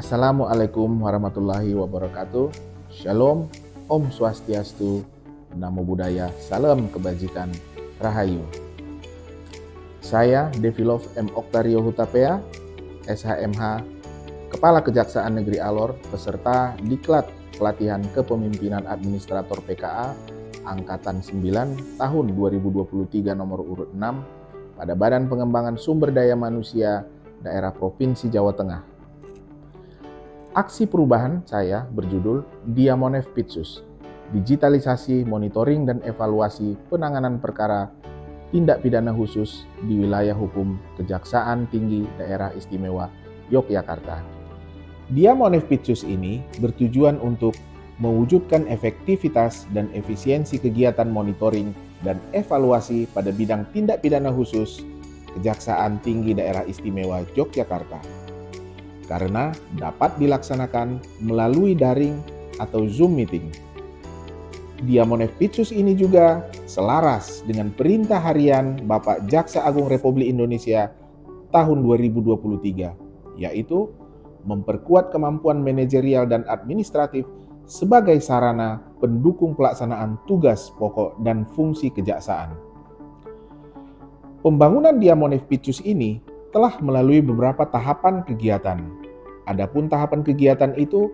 Assalamualaikum warahmatullahi wabarakatuh. Shalom, Om Swastiastu, Namo Buddhaya, Salam Kebajikan, Rahayu. Saya Devilov M. Oktario Hutapea, SHMH, Kepala Kejaksaan Negeri Alor, peserta Diklat Pelatihan Kepemimpinan Administrator PKA Angkatan 9 tahun 2023 nomor urut 6 pada Badan Pengembangan Sumber Daya Manusia Daerah Provinsi Jawa Tengah. Aksi perubahan saya berjudul Diamonef Pitsus, digitalisasi, monitoring, dan evaluasi penanganan perkara tindak pidana khusus di wilayah hukum Kejaksaan Tinggi Daerah Istimewa Yogyakarta. Diamonef Pitsus ini bertujuan untuk mewujudkan efektivitas dan efisiensi kegiatan monitoring dan evaluasi pada bidang tindak pidana khusus Kejaksaan Tinggi Daerah Istimewa Yogyakarta, karena dapat dilaksanakan melalui daring atau Zoom meeting. Diamonef Pitsus ini juga selaras dengan perintah harian Bapak Jaksa Agung Republik Indonesia tahun 2023, yaitu memperkuat kemampuan manajerial dan administratif sebagai sarana pendukung pelaksanaan tugas pokok dan fungsi kejaksaan. Pembangunan Diamonef Pitsus ini telah melalui beberapa tahapan kegiatan. Adapun tahapan kegiatan itu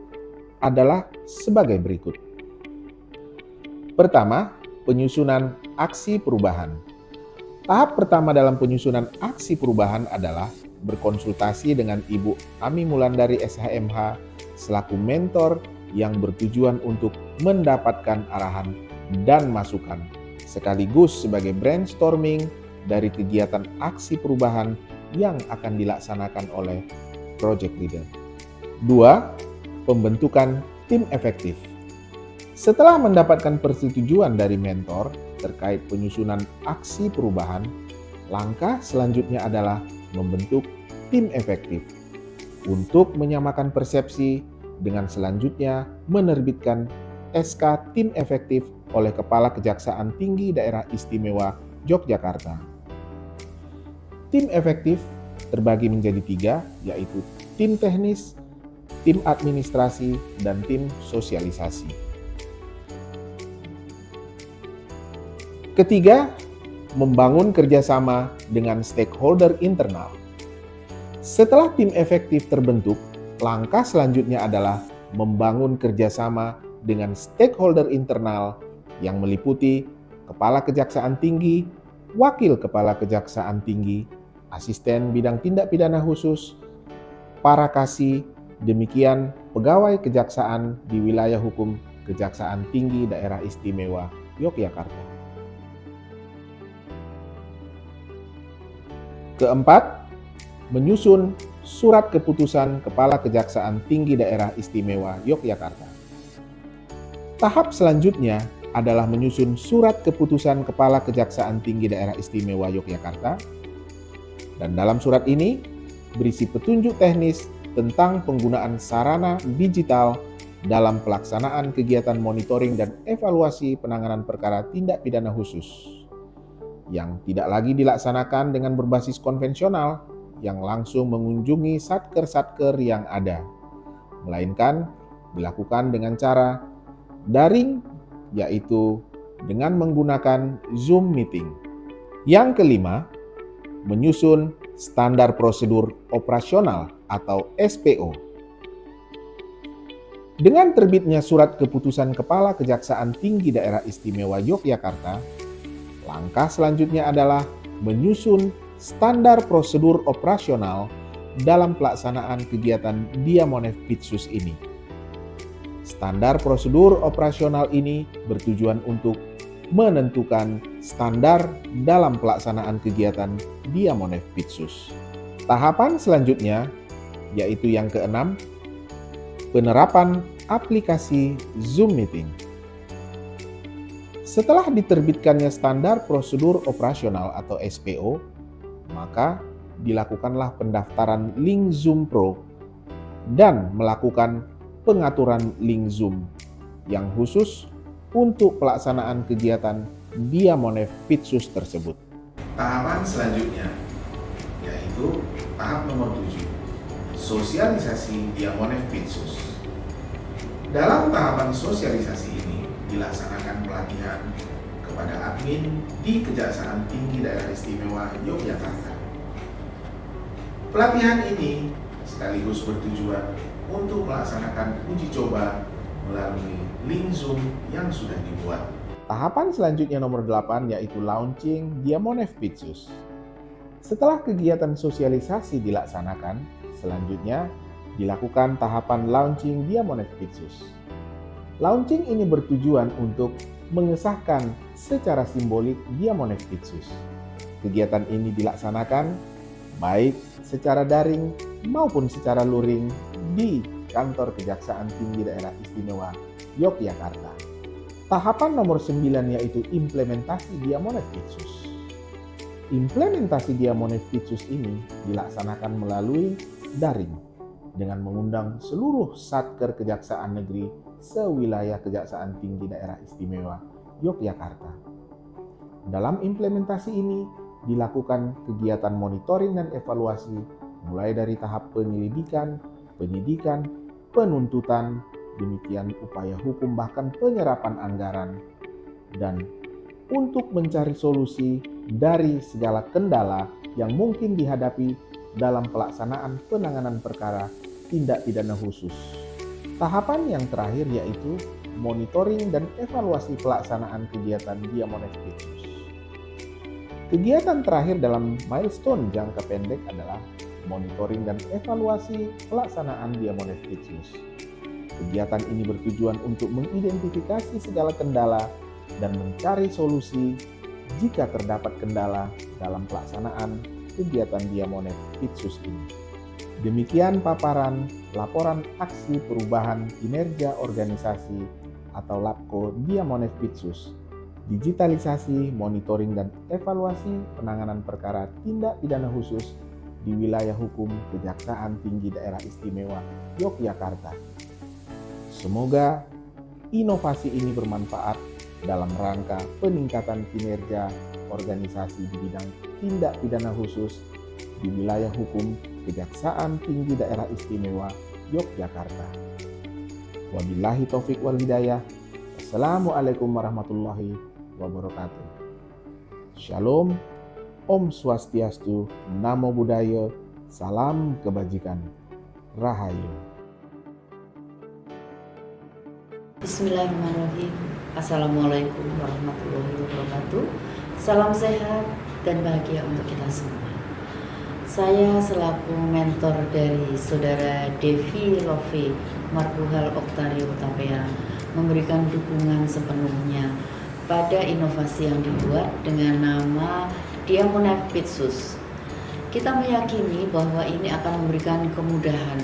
adalah sebagai berikut. Pertama, penyusunan aksi perubahan. Tahap pertama dalam penyusunan aksi perubahan adalah berkonsultasi dengan Ibu Ami Mulandari SHMH selaku mentor yang bertujuan untuk mendapatkan arahan dan masukan, sekaligus sebagai brainstorming dari kegiatan aksi perubahan yang akan dilaksanakan oleh project leader. 2. Pembentukan tim efektif. Setelah mendapatkan persetujuan dari mentor terkait penyusunan aksi perubahan, langkah selanjutnya adalah membentuk tim efektif untuk menyamakan persepsi dengan selanjutnya menerbitkan SK tim efektif oleh Kepala Kejaksaan Tinggi Daerah Istimewa Yogyakarta. Tim efektif terbagi menjadi 3, yaitu tim teknis, tim administrasi, dan tim sosialisasi. Ketiga, membangun kerjasama dengan stakeholder internal. Setelah tim efektif terbentuk, langkah selanjutnya adalah membangun kerjasama dengan stakeholder internal yang meliputi Kepala Kejaksaan Tinggi, Wakil Kepala Kejaksaan Tinggi, asisten bidang tindak pidana khusus, para kasih, demikian pegawai kejaksaan di wilayah hukum Kejaksaan Tinggi Daerah Istimewa Yogyakarta. Keempat, menyusun surat keputusan Kepala Kejaksaan Tinggi Daerah Istimewa Yogyakarta. Tahap selanjutnya adalah menyusun surat keputusan Kepala Kejaksaan Tinggi Daerah Istimewa Yogyakarta. Dan dalam surat ini berisi petunjuk teknis tentang penggunaan sarana digital dalam pelaksanaan kegiatan monitoring dan evaluasi penanganan perkara tindak pidana khusus yang tidak lagi dilaksanakan dengan berbasis konvensional yang langsung mengunjungi satker-satker yang ada, melainkan dilakukan dengan cara daring, yaitu dengan menggunakan Zoom meeting. Yang kelima, menyusun standar prosedur operasional atau SPO. Dengan terbitnya surat keputusan Kepala Kejaksaan Tinggi Daerah Istimewa Yogyakarta, langkah selanjutnya adalah menyusun standar prosedur operasional dalam pelaksanaan kegiatan Diamonef Pitsus ini. Standar prosedur operasional ini bertujuan untuk menentukan standar dalam pelaksanaan kegiatan Diamonef Pitsus. Tahapan selanjutnya, yaitu yang keenam, penerapan aplikasi Zoom Meeting. Setelah diterbitkannya standar prosedur operasional atau SPO, maka dilakukanlah pendaftaran link Zoom Pro dan melakukan pengaturan link Zoom yang khusus untuk pelaksanaan kegiatan Diamonef Pitsus tersebut. Tahapan selanjutnya yaitu tahap nomor 7, Sosialisasi Diamonef Pitsus. Dalam tahapan sosialisasi ini dilaksanakan pelatihan kepada admin di Kejaksaan Tinggi Daerah Istimewa Yogyakarta. Pelatihan ini sekaligus bertujuan untuk melaksanakan uji coba melalui link Zoom yang sudah dibuat. Tahapan selanjutnya nomor 8 yaitu launching Diamonef Pitsus. Setelah kegiatan sosialisasi dilaksanakan, selanjutnya dilakukan tahapan launching Diamonef Pitsus. Launching ini bertujuan untuk mengesahkan secara simbolik Diamonef Pitsus. Kegiatan ini dilaksanakan baik secara daring maupun secara luring di Kantor Kejaksaan Tinggi Daerah Istimewa Yogyakarta. Tahapan nomor 9 yaitu implementasi Diamonef Pitsus. Implementasi Diamonef Pitsus ini dilaksanakan melalui daring dengan mengundang seluruh Satker Kejaksaan Negeri sewilayah Kejaksaan Tinggi Daerah Istimewa Yogyakarta. Dalam implementasi ini dilakukan kegiatan monitoring dan evaluasi mulai dari tahap penyelidikan, penyidikan, penuntutan, demikian upaya hukum bahkan penyerapan anggaran, dan untuk mencari solusi dari segala kendala yang mungkin dihadapi dalam pelaksanaan penanganan perkara tindak pidana khusus. Tahapan yang terakhir yaitu monitoring dan evaluasi pelaksanaan kegiatan Diamonef Pitsus. Kegiatan terakhir dalam milestone jangka pendek adalah monitoring dan evaluasi pelaksanaan Diamonef Pitsus. Kegiatan ini bertujuan untuk mengidentifikasi segala kendala dan mencari solusi jika terdapat kendala dalam pelaksanaan kegiatan Diamonef Pitsus ini. Demikian paparan laporan aksi perubahan kinerja organisasi atau LAPKO Diamonef Pitsus, digitalisasi, monitoring dan evaluasi penanganan perkara tindak pidana khusus di wilayah hukum Kejaksaan Tinggi Daerah Istimewa Yogyakarta. Semoga inovasi ini bermanfaat dalam rangka peningkatan kinerja organisasi di bidang tindak pidana khusus di wilayah hukum Kejaksaan Tinggi Daerah Istimewa Yogyakarta. Wabillahi taufik wal hidayah. Assalamualaikum warahmatullahi wabarakatuh. Shalom, Om Swastiastu, Namo Buddhaya, Salam Kebajikan, Rahayu. Bismillahirrahmanirrahim. Assalamualaikum warahmatullahi wabarakatuh. Salam sehat dan bahagia untuk kita semua. Saya selaku mentor dari Saudara Devi Lofi Marbuhal Oktario Hutapea memberikan dukungan sepenuhnya pada inovasi yang dibuat dengan nama Diamonef Pitsus. Kita meyakini bahwa ini akan memberikan kemudahan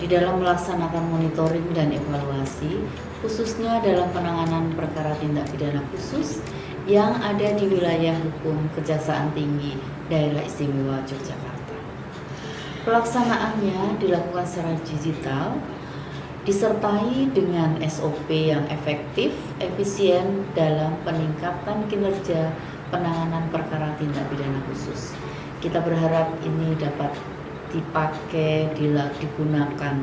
di dalam melaksanakan monitoring dan evaluasi, khususnya dalam penanganan perkara tindak pidana khusus yang ada di wilayah hukum Kejaksaan Tinggi Daerah Istimewa Yogyakarta. Pelaksanaannya dilakukan secara digital, disertai dengan SOP yang efektif, efisien dalam peningkatan kinerja penanganan perkara tindak pidana khusus. Kita berharap ini dapat dipakai, digunakan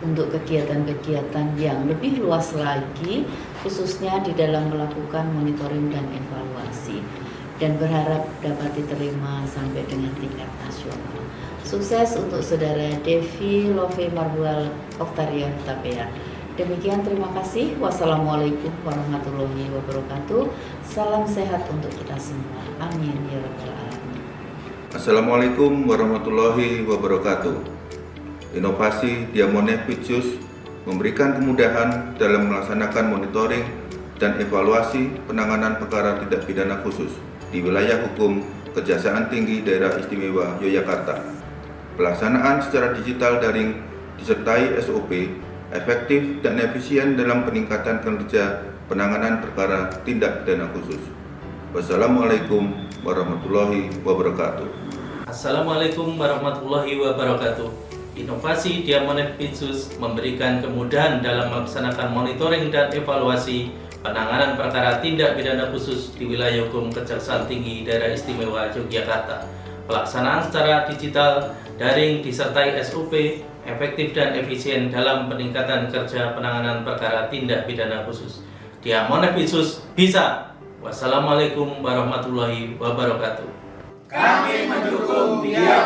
untuk kegiatan-kegiatan yang lebih luas lagi, khususnya di dalam melakukan monitoring dan evaluasi, dan berharap dapat diterima sampai dengan tingkat nasional. Sukses untuk Saudara Devi Love Marbuhal Oktario Hutapea. Demikian, terima kasih. Wassalamualaikum warahmatullahi wabarakatuh. Salam sehat untuk kita semua. Amin ya rabbal alamin. Assalamualaikum warahmatullahi wabarakatuh. Inovasi Diamonef Pitsus memberikan kemudahan dalam melaksanakan monitoring dan evaluasi penanganan perkara tindak pidana khusus di wilayah hukum Kejaksaan Tinggi Daerah Istimewa Yogyakarta. Pelaksanaan secara digital daring disertai SOP efektif dan efisien dalam peningkatan kinerja penanganan perkara tindak pidana khusus. Wassalamualaikum warahmatullahi wabarakatuh. Assalamualaikum warahmatullahi wabarakatuh. Inovasi Diamonef Pitsus memberikan kemudahan dalam melaksanakan monitoring dan evaluasi penanganan perkara tindak pidana khusus di wilayah hukum Kejaksaan Tinggi Daerah Istimewa Yogyakarta. pelaksanaan secara digital, daring disertai SOP, efektif dan efisien dalam peningkatan kerja penanganan perkara tindak pidana khusus. Diamonepitsus bisa. Wassalamualaikum warahmatullahi wabarakatuh. Kami mendukung Dia